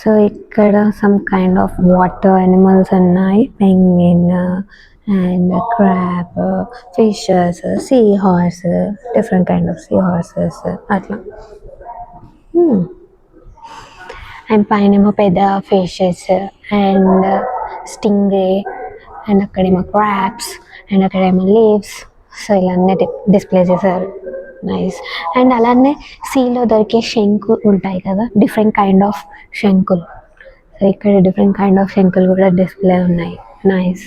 So ఇక్కడ some kind of water animals ఉన్నాయి, penguin and crab, fishes, sea horse, different kind of sea horses అట్లా. And పైనేమో పెద్ద fishes and stingray, and అక్కడేమో crabs, and అక్కడేమో leaves. So ఇలా అన్నీ డిస్ప్లే చేశారు. నైస్. అండ్ అలానే సీలో దొరికే శంకు ఉంటాయి కదా, డిఫరెంట్ కైండ్ ఆఫ్ శంకులు. సో ఇక్కడ డిఫరెంట్ కైండ్ ఆఫ్ శంకులు కూడా డిస్ప్లే ఉన్నాయి. నైస్.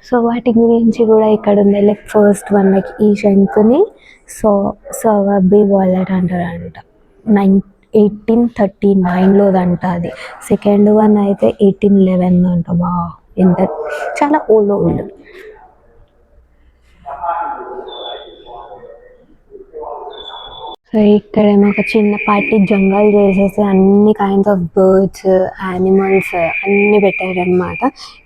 సో వాటి గురించి కూడా ఇక్కడ ఉంది. లైక్ ఫస్ట్ వన్ లైక్ ఈ శంకుని సోవర్బీ వాలెట్ అంటారంట. 1839లోదంట అది. సెకండ్ వన్ అయితే 1811 అంట. బా, ఎంత చాలా ఓల్డ్. సో ఇక్కడేమో ఒక చిన్నపాటి జంగల్ చేసేసి అన్ని కైండ్స్ ఆఫ్ బర్డ్స్, యానిమల్స్ అన్నీ పెట్టారనమాట.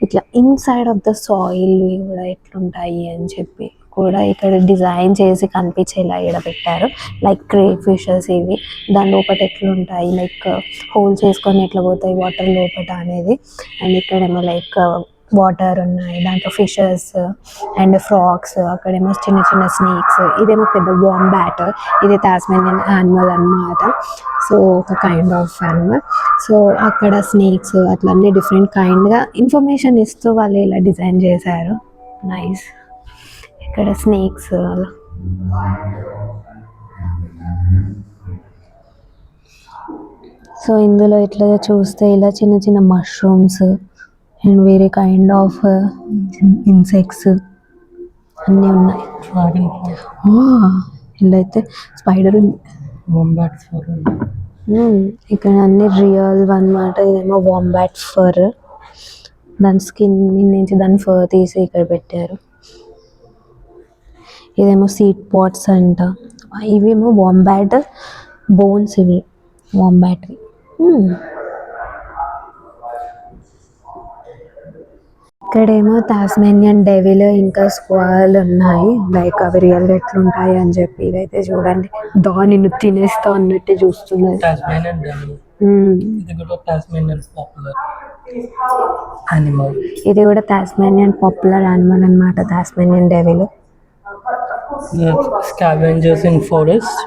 ఇట్లా ఇన్సైడ్ ఆఫ్ ద సాయిల్ కూడా ఎట్లుంటాయి అని చెప్పి కూడా ఇక్కడ డిజైన్ చేసి కనిపించేలా ఇక్కడ పెట్టారు. లైక్ క్రే ఫిషెస్ ఇవి దాని లోపల ఎట్లుంటాయి, లైక్ హోల్ చేసుకొని ఎట్లా పోతాయి వాటర్ లోపల అనేది. అండ్ ఇక్కడేమో లైక్ వాటర్ ఉన్నాయి, దాంట్లో ఫిషెస్ అండ్ ఫ్రాక్స్, అక్కడేమో చిన్న చిన్న స్నేక్స్. ఇదేమో పెద్ద వాంబాట్, ఇది టాస్మానియన్ యానిమల్ అనమాట. సో ఒక కైండ్ ఆఫ్ యానిమల్. సో అక్కడ స్నేక్స్ అట్లా అన్ని డిఫరెంట్ కైండ్గా ఇన్ఫర్మేషన్ ఇస్తూ వాళ్ళు ఇలా డిజైన్ చేశారు. నైస్. ఇక్కడ స్నేక్స్ అలా. సో ఇందులో ఇట్లా చూస్తే ఇలా చిన్న చిన్న మష్రూమ్స్ అండ్ వేరే కైండ్ ఆఫ్ ఇన్సెక్ట్స్ అన్నీ ఉన్నాయి. ఇలా అయితే స్పైడర్ ఉంది. ఇక్కడ అన్ని రియల్ అన్నమాట. ఇదేమో వాంబాట్ ఫర్, దాని స్కిన్ నుంచి దాని ఫర్ తీసి ఇక్కడ పెట్టారు. ఇదేమో సీడ్ పాట్స్ అంట. ఇవేమో వాంబాట్ బోన్స్, ఇవి వాంబాట్వి. ఇక్కడేమో టాస్మానియన్ డెవిల్ ఇంకా స్క్వాల్ ఉన్నాయి. లైక్ అవి రియల్ ఎట్లుంటాయి అని చెప్పి. ఇదైతే చూడండి, దానిని తినేస్తా అన్నట్టే చూస్తున్నది. ఇది కూడా టాస్మానియన్ పాపులర్ యానిమల్ అనమాట, Tasmanian devil. Scavengers in forest,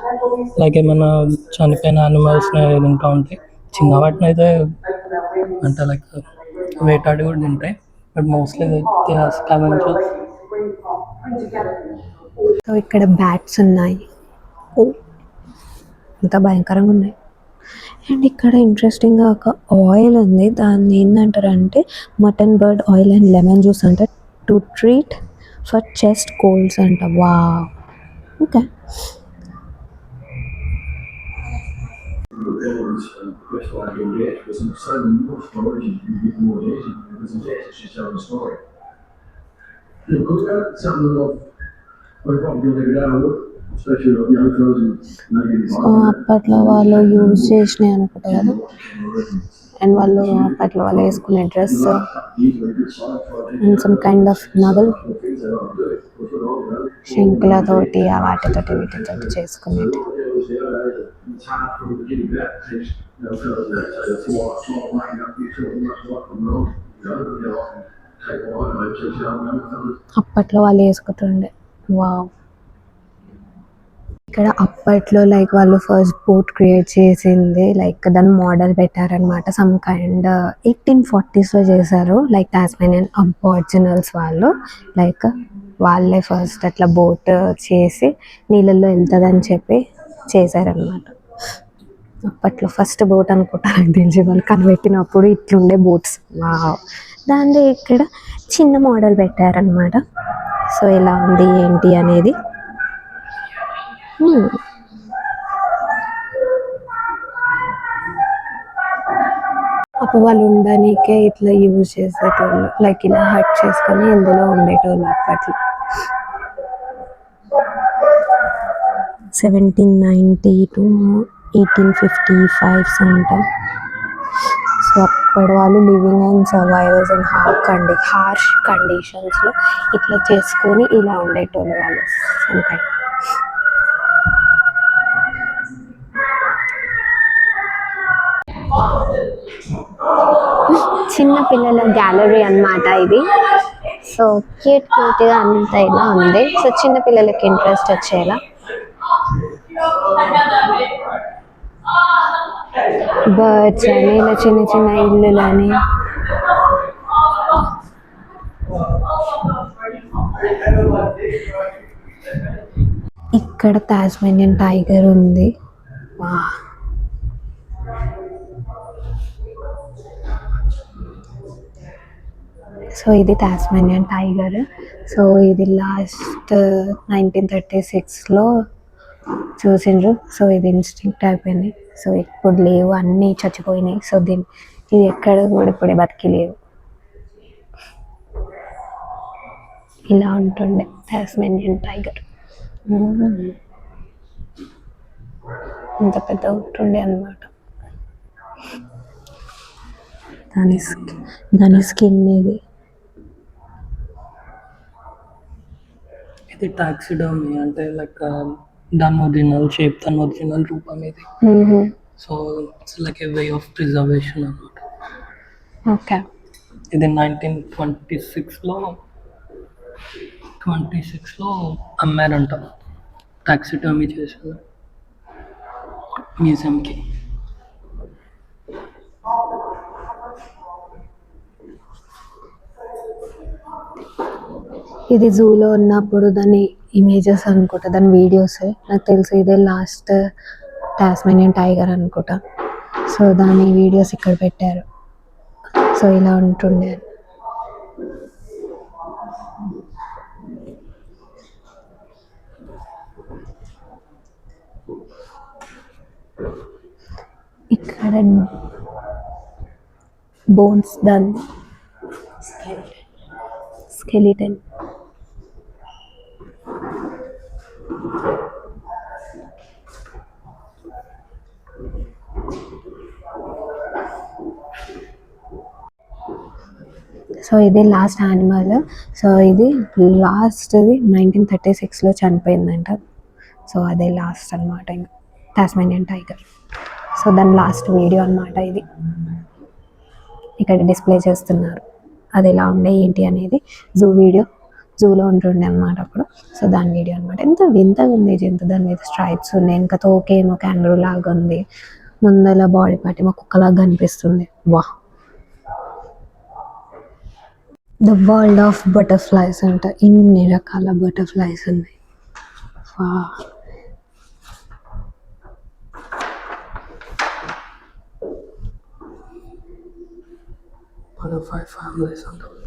like ఏమైనా చనిపోయిన యానిమల్స్ తింటూ ఉంటాయి. చిన్న వాటిని అయితే అంటే లైక్ వేటాడి కూడా తింటాయి, బట్ మోస్ట్లీ స్కావెంజర్స్. సో ఇక్కడ బ్యాట్స్ ఉన్నాయి, అంత భయంకరంగా ఉన్నాయి. అండ్ ఇక్కడ ఇంట్రెస్టింగ్గా ఒక ఆయిల్ ఉంది, దాన్ని ఏంటంటారంటే mutton bird oil and lemon juice అంట. To treat for chest colds అంట. వా, ఓకే. సో అప్పట్లో వాళ్ళు యూజ్ చేసినాయి అనుకుంటా కదా. అండ్ వాళ్ళు అప్పట్లో వాళ్ళు వేసుకునే dress and some kind of నగలు, శంకులతోటి వాటితోటి వీటితోటి చేసుకునేది. అప్పట్లో వాళ్ళు వేసుకుంటుండే. వావ్. ఇక్కడ అప్పట్లో లైక్ వాళ్ళు ఫస్ట్ బోట్ క్రియేట్ చేసింది, లైక్ దాని మోడల్ పెట్టారనమాట. సమ్ కైండ్ 1840sలో చేశారు. లైక్ టాస్మానియన్ అబారిజినల్స్ వాళ్ళు, లైక్ వాళ్ళే ఫస్ట్ అట్లా బోట్ చేసి నీళ్ళల్లో వెళ్తుందని చెప్పి చేశారనమాట. అప్పట్లో ఫస్ట్ బోట్ అనుకుంటా నాకు తెలిసి, వాళ్ళు కనిపెట్టినప్పుడు ఇట్లుండే బోట్స్. వావ్. దాన్ని ఇక్కడ చిన్న మోడల్ పెట్టారనమాట. సో ఎలా ఉంది ఏంటి అనేది. అప్పుడు వాళ్ళు ఉండడానికే ఇట్లా యూజ్ చేసేటోళ్ళు, లైక్ ఇలా హట్ చేసుకొని ఇందులో ఉండేటోళ్ళు అప్పట్లో. 1790 to 1855 అంటాం. సో అప్పటి వాళ్ళు living and survivors and harsh కండిషన్స్లో ఇట్లా చేసుకొని ఇలా ఉండేటోళ్ళు వాళ్ళు. అంతే. చిన్న పిల్లల గ్యాలరీ అన్నమాట ఇది. సో క్యూట్ క్యూట్గా అంతా ఇలా ఉంది. సో చిన్న పిల్లలకి ఇంట్రెస్ట్ వచ్చేలా బర్డ్స్ అని ఇలా చిన్న చిన్న ఇల్లులని. ఇక్కడ టాస్మానియన్ టైగర్ ఉంది. వా, సో ఇది టాస్మానియన్ టైగర్. సో ఇది లాస్ట్ 1936లో చూసిండ్రు. సో ఇది ఇన్స్టింక్ట్ అయిపోయింది. సో ఇప్పుడు లేవు, అన్నీ చచ్చిపోయినాయి. సో ఇది ఎక్కడ కూడా ఇప్పుడే బతికి లేవు. ఇలా ఉంటుండే టాస్మానియన్ టైగర్. ఇంత పెద్ద ఉంటుండే అన్నమాట. దాని స్కిన్ ఇది. ఇది టాక్సిడర్మీ అంటే లైక్ దాని ఒరిజినల్ షేప్, దాని ఒరిజినల్ రూపం ఇది. So it's like A way of preservation అన్నమాట. ఓకే. ఇది 1926లో అమ్మారంట టాక్సిడర్మీ చేశారు మ్యూజియంకి. ఇది జూలో ఉన్నప్పుడు దాని ఇమేజెస్ అనుకుంటా, దాని వీడియోస్ నాకు తెలిసి ఇదే లాస్ట్ టాస్మానియన్ టైగర్ అనుకుంటా. సో దాని వీడియోస్ ఇక్కడ పెట్టారు. సో ఇలా ఉంటుండే. ఇక్కడ బోన్స్, దాని స్కెలిటన్. సో ఇది లాస్ట్ యానిమల్. సో ఇది లాస్ట్ది 1936లో చనిపోయిందంట. సో అదే లాస్ట్ అనమాట ఇంకా టాస్మానియన్ టైగర్. సో దాని లాస్ట్ వీడియో అనమాట ఇది. ఇక్కడ డిస్ప్లే చేస్తున్నారు అది ఎలా ఉండే ఏంటి అనేది. జూలో ఉంటుండే అనమాట అప్పుడు. సో దాని వీడియో అనమాట. ఎంత వింతగా ఉంది జంతు. దాని మీద స్ట్రైప్స్ ఉన్నాయి, ఇంకా తోకేమో క్యాంగరూ లాగా ఉంది, ముందల బాడీ పార్ట్ ఏమో కుక్కలాగా కనిపిస్తుంది. వా, ద వరల్డ్ ఆఫ్ బటర్ఫ్లైస్ అంట. ఇన్ని రకాల బటర్ఫ్లైస్ ఉన్నాయి. వా, బటర్ఫ్లై ఫ్యామిలీస్ అంటారు.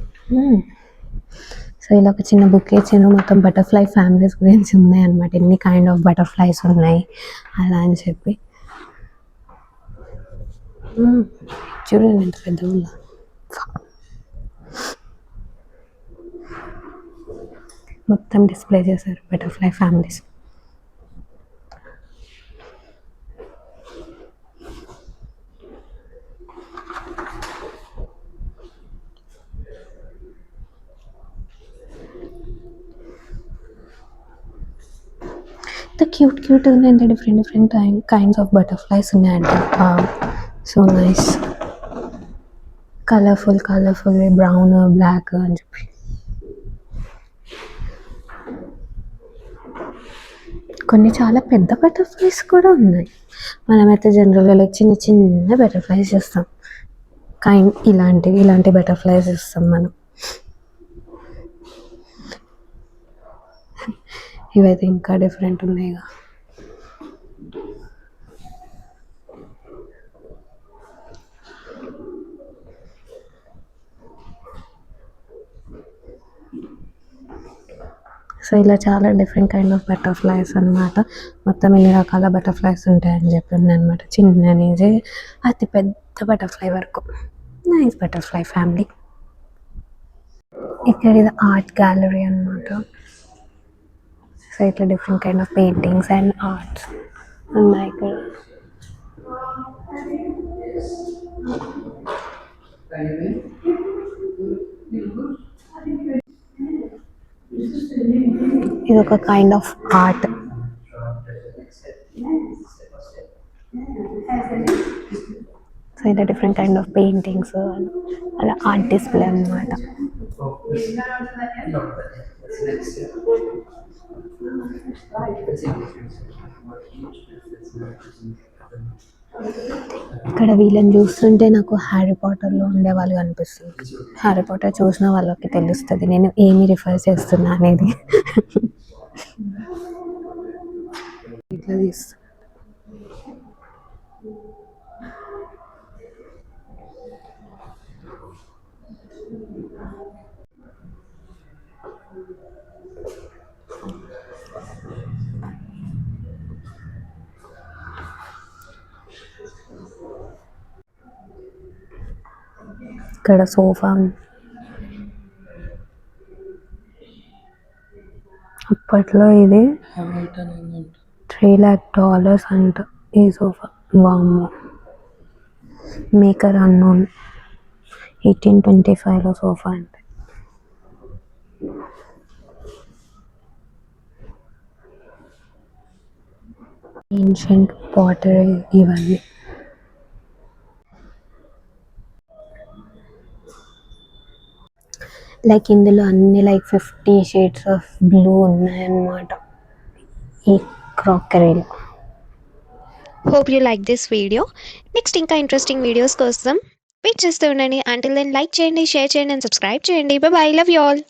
సో ఇలా ఒక చిన్న బుక్ ఇచ్చిండ్రు, మొత్తం బటర్ఫ్లై ఫ్యామిలీస్ గురించి ఉన్నాయి అనమాట. ఎన్ని కైండ్ ఆఫ్ బటర్ఫ్లైస్ ఉన్నాయి అలా అని చెప్పి. చూడండి ఎంత పెద్ద ఉందా. మొత్తం డిస్ప్లే చేశారు బటర్ఫ్లై ఫ్యామిలీస్. ఎంత క్యూట్ ఉన్నాయి, ఎంత డిఫరెంట్ కైండ్స్ ఆఫ్ బటర్ఫ్లైస్ ఉన్నాయంట. So nice. Colourful brown black అని చెప్పి. కొన్ని చాలా పెద్ద బటర్ఫ్లైస్ కూడా ఉన్నాయి. మనమైతే జనరల్గా లైక్ చిన్న బటర్ఫ్లైస్ చూస్తాం. ఇలాంటి బటర్ఫ్లైస్ చూస్తాం మనం. ఇవైతే ఇంకా డిఫరెంట్ ఉన్నాయిగా. సో ఇలా చాలా డిఫరెంట్ కైండ్ ఆఫ్ బటర్ఫ్లైస్ అనమాట. మొత్తం ఎన్ని రకాల బటర్ఫ్లైస్ ఉంటాయని చెప్పింది అనమాట. చిన్న నుంచి అతి పెద్ద బటర్ఫ్లై వరకు. Nice butterfly family. ఇక్కడ ఇది ఆర్ట్ గ్యాలరీ అనమాట. సో ఇట్లా different kind of paintings and arts ఉన్నాయి ఇక్కడ. ఇది ఒక కైండ్ ఆఫ్ ఆర్ట్. సో ఇలా డిఫరెంట్ కైండ్ ఆఫ్ పెయింటింగ్స్ అలా ఆర్ట్ డిస్ప్లే అన్నమాట. ఇక్కడ వీళ్ళని చూస్తుంటే నాకు హ్యారీ పాటర్లో ఉండే వాళ్ళు అనిపిస్తుంది. హ్యారీ పాటర్ చూసిన వాళ్ళకి తెలుస్తుంది నేను ఏమి రిఫర్ చేస్తున్నా అనేది. ఇట్లా తీస్తా. ఇక్కడ సోఫా అప్పట్లో ఇది హ్యామిల్టన్ ఏంటంటే $3 lakh అంట ఈ సోఫా. వామ్మో, మేకర్ అన్నోన్ 1825లో సోఫా అంటే. ఏన్షియంట్ పాటరీ ఇవన్నీ. లైక్ ఇందులో అన్ని లైక్ 50 షేడ్స్ ఆఫ్ బ్లూ ఉన్నాయన్నమాట ఈ క్రాకరీలో. Hope you like this video. Next ఇంకా ఇంట్రెస్టింగ్ వీడియోస్ కోసం వెయిట్ చేస్తూ ఉండండి. అంటిల్ దెన్ లైక్ చేయండి, షేర్ చేయండి అండ్ సబ్స్క్రైబ్ చేయండి. Bye bye, love you all.